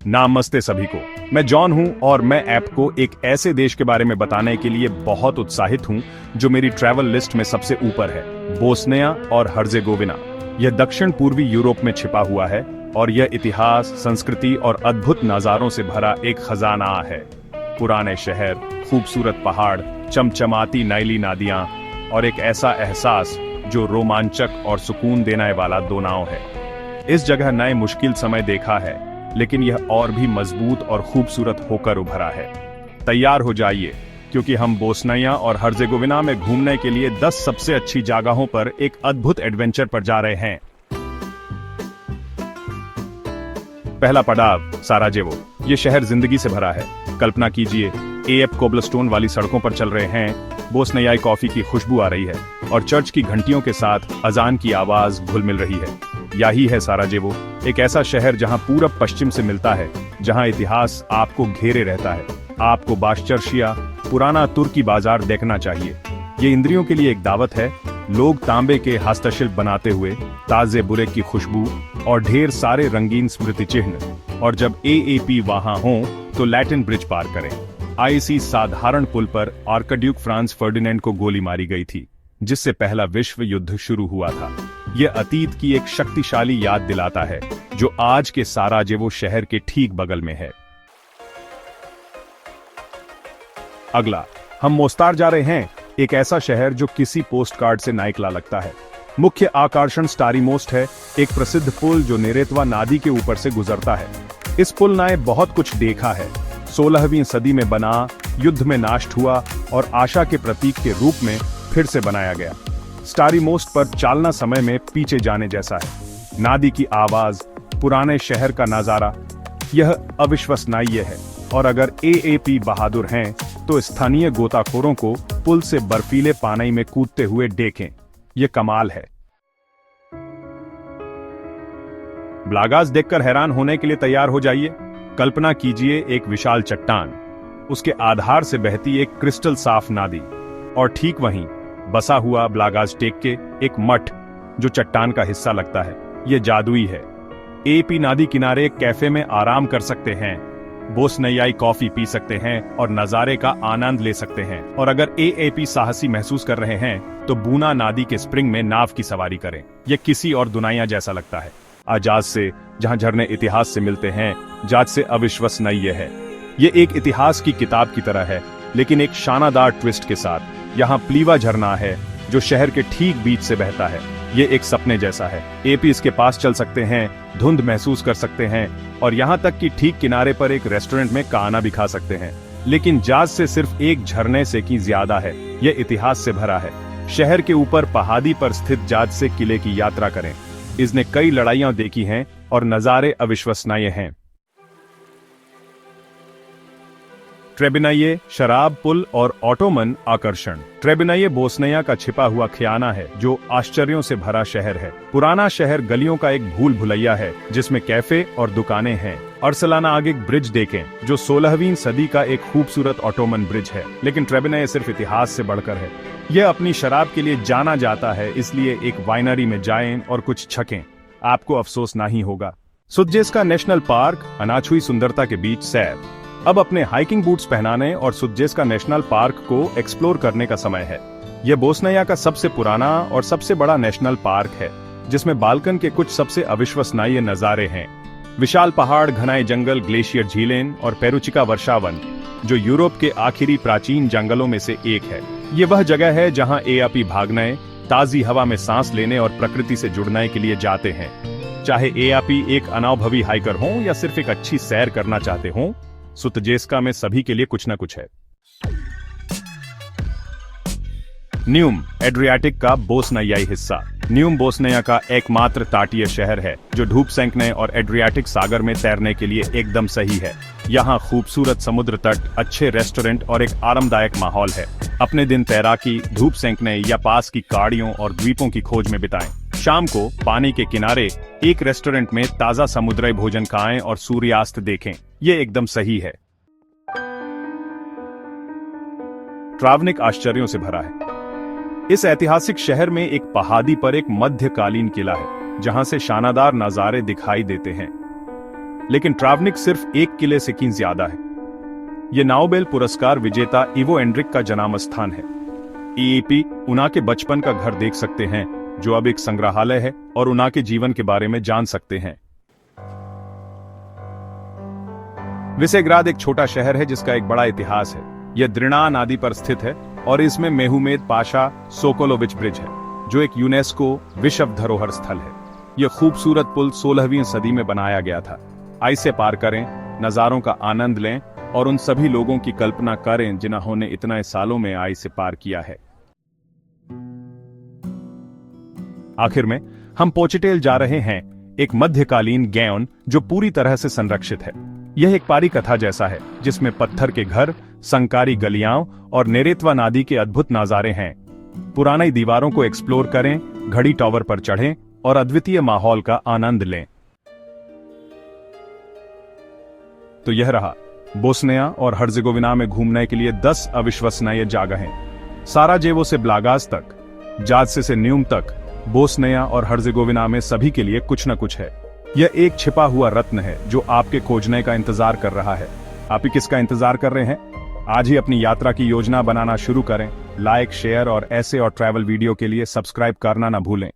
नमस्ते सभी को। मैं जॉन हूं और मैं आपको एक ऐसे देश के बारे में बताने के लिए बहुत उत्साहित हूं जो मेरी ट्रैवल लिस्ट में सबसे ऊपर है, बोस्निया और हर्जेगोविना। यह दक्षिण पूर्वी यूरोप में छिपा हुआ है और यह इतिहास, संस्कृति और अद्भुत नजारों से भरा एक खजाना है। पुराने शहर, खूबसूरत पहाड़, चमचमाती नीली नदियां और एक ऐसा एहसास जो रोमांचक और सुकून देने वाला दोनाव है। इस जगह नए मुश्किल समय देखा है, लेकिन यह और भी मजबूत और खूबसूरत होकर उभरा है। तैयार हो जाइए, क्योंकि हम बोस्निया और हर्जेगोविना में घूमने के लिए 10 सबसे अच्छी जगहों पर एक अद्भुत एडवेंचर पर जा रहे हैं। पहला पड़ाव साराजेवो। ये शहर जिंदगी से भरा है। कल्पना कीजिए, एएफ कोबलस्टोन वाली सड़कों पर चल रहे हैं, बोस्नियाई कॉफी की खुशबू आ रही है और चर्च की घंटियों के साथ अजान की आवाज घुल मिल रही है। यही है साराजेवो, एक ऐसा शहर जहां पूरब पश्चिम से मिलता है, जहां इतिहास आपको घेरे रहता है। आपको बाशचर्शिया, पुराना तुर्की बाजार देखना चाहिए। ये इंद्रियों के लिए एक दावत है। लोग तांबे के हस्तशिल्प बनाते हुए, ताजे बुरे की खुशबू और ढेर सारे रंगीन स्मृति चिन्ह। और जब एएपी वहां हो तो लैटिन ब्रिज पार करें। आईसी साधारण पुल पर आर्कड्यूक फ्रांस फर्डिनेंड को गोली मारी गई थी, जिससे पहला विश्व युद्ध शुरू हुआ था। यह अतीत की एक शक्तिशाली याद दिलाता है, जो आज के साराजेवो शहर के ठीक बगल में है। अगला, हम मोस्तार जा रहे हैं, एक ऐसा शहर जो किसी पोस्ट कार्ड से नाइकला लगता है। मुख्य आकर्षण स्टारी मोस्ट है, एक प्रसिद्ध पुल जो नेरेत्वा नदी के ऊपर से गुजरता है। इस पुल ने बहुत कुछ देखा है। 16वीं सदी में बना, युद्ध में नष्ट हुआ और आशा के प्रतीक के रूप में फिर से बनाया गया। स्टारी मोस्ट पर चालना समय में पीछे जाने जैसा है। नदी की आवाज, पुराने शहर का नजारा, यह अविश्वसनीय है। और अगर एएपी बहादुर हैं, तो स्थानीय गोताखोरों को पुल से बर्फीले पानी में कूदते हुए देखें। यह कमाल है। ब्लागास देखकर हैरान होने के लिए तैयार हो जाइए। कल्पना कीजिए, एक विशाल चट्टान, उसके आधार से बहती एक क्रिस्टल साफ नदी, और ठीक वहीं बसा हुआ ब्लागास टेक के एक मठ जो चट्टान का हिस्सा लगता है। यह जादुई है। एपी नदी किनारे एक कैफे में आराम कर सकते हैं, बोस्नियाई कॉफी पी सकते हैं और नजारे का आनंद ले सकते हैं। और अगर एएपी साहसी महसूस कर रहे हैं, तो बूना नदी के स्प्रिंग में नाव की सवारी करें। यह किसी और दुनिया जैसा लगता है। आजाद से, जहां झरने इतिहास से मिलते हैं, जाज से अविश्वसनीय है। यह एक इतिहास की किताब की तरह है, लेकिन एक शानदार ट्विस्ट के साथ। यहाँ प्लीवा झरना है जो शहर के ठीक बीच से बहता है। ये एक सपने जैसा है। एपी इसके पास चल सकते हैं, धुंध महसूस कर सकते हैं और यहाँ तक कि ठीक किनारे पर एक रेस्टोरेंट में खाना भी खा सकते हैं। लेकिन जाज से सिर्फ एक झरने से की ज्यादा है। यह इतिहास से भरा है। शहर के ऊपर पहाड़ी पर स्थित जाज से किले की यात्रा करें। इसने कई लड़ाइयां देखी हैं और नजारे अविश्वसनीय हैं। ट्रेबिनाये, शराब पुल और ऑटोमन आकर्षण। ट्रेबिनाये बोस्निया का छिपा हुआ खियाना है, जो आश्चर्यों से भरा शहर है। पुराना शहर गलियों का एक भूल भुलैया है, जिसमें कैफे और दुकानें हैं। अरसलाना आगे एक ब्रिज देखें, जो 16वीं सदी का एक खूबसूरत ऑटोमन ब्रिज है। लेकिन ट्रेबिनाये सिर्फ इतिहास से बढ़कर है। यह अपनी शराब के लिए जाना जाता है, इसलिए एक वाइनरी में जाएं और कुछ छकें। आपको अफसोस नहीं होगा। सुत्जेस्का नेशनल पार्क, अनाछुई सुंदरता के बीच सैर। अब अपने हाइकिंग बूट्स पहनाने और सुत्जेस्का नेशनल पार्क को एक्सप्लोर करने का समय है। यह बोस्निया का सबसे पुराना और सबसे बड़ा नेशनल पार्क है, जिसमें बाल्कन के कुछ सबसे अविश्वसनीय नजारे हैं। विशाल पहाड़, घने जंगल, ग्लेशियर झीलें और पेरुचिका वर्षावन, जो यूरोप के आखिरी प्राचीन जंगलों में से एक है। ये वह जगह है जहां एएपी भागने, ताजी हवा में सांस लेने और प्रकृति से जुड़ने के लिए जाते हैं। चाहे एएपी एक अनुभवी हाइकर हो या सिर्फ एक अच्छी सैर करना चाहते हो, सुत्जेस्का में सभी के लिए कुछ न कुछ है। न्यूम, एड्रियाटिक का बोस्नियाई हिस्सा। न्यूम बोस्निया का एकमात्र तटीय शहर है जो धूप सेंकने और एड्रियाटिक सागर में तैरने के लिए एकदम सही है। यहाँ खूबसूरत समुद्र तट, अच्छे रेस्टोरेंट और एक आरामदायक माहौल है। अपने दिन तैराकी, धूप सेंकने या पास की काड़ियों और द्वीपों की खोज में बिताएं। शाम को पानी के किनारे एक रेस्टोरेंट में ताजा समुद्री भोजन खाएं और सूर्यास्त देखें। ये एकदम सही है। ट्रावनिक आश्चर्यों से भरा है। इस ऐतिहासिक शहर में एक पहाड़ी पर एक मध्यकालीन किला है, जहां से शानदार नजारे दिखाई देते हैं। लेकिन ट्रावनिक सिर्फ एक किले से की ज्यादा है। यह नोबेल पुरस्कार विजेता इवो एंड्रिक का जन्म स्थान है। ईईपी उना के बचपन का घर देख सकते हैं, जो अब एक संग्रहालय है, और उना के जीवन के बारे में जान सकते हैं। विसेग्राद एक छोटा शहर है जिसका एक बड़ा इतिहास है। यह द्रिना नदी पर स्थित है और इसमें मेहुमेद पाशा सोकोलोविच ब्रिज है, जो एक यूनेस्को विश्व धरोहर स्थल है। यह खूबसूरत पुल 16वीं सदी में बनाया गया था। आई से पार करें, नजारों का आनंद लें और उन सभी लोगों की कल्पना करें जिन्होंने इतने सालों में आई से पार किया है। आखिर में हम पोचिटेल जा रहे हैं, एक मध्यकालीन गैन जो पूरी तरह से संरक्षित है। यह एक पारी कथा जैसा है जिसमें पत्थर के घर, संकारी गलियां और नेरेत्वा नदी के अद्भुत नजारे हैं। पुरानी दीवारों को एक्सप्लोर करें, घड़ी टावर पर चढ़ें और अद्वितीय माहौल का आनंद लें। तो यह रहा बोस्निया और हर्जेगोविना में घूमने के लिए 10 अविश्वसनीय जगहें। साराजेवो से ब्लागाज तक, जादसे से न्यूम तक, बोस्निया और हर्जेगोविना में सभी के लिए कुछ न कुछ है। यह एक छिपा हुआ रत्न है जो आपके खोजने का इंतजार कर रहा है। आप ही किसका इंतजार कर रहे हैं? आज ही अपनी यात्रा की योजना बनाना शुरू करें। लाइक, शेयर और ऐसे और ट्रैवल वीडियो के लिए सब्सक्राइब करना ना भूलें।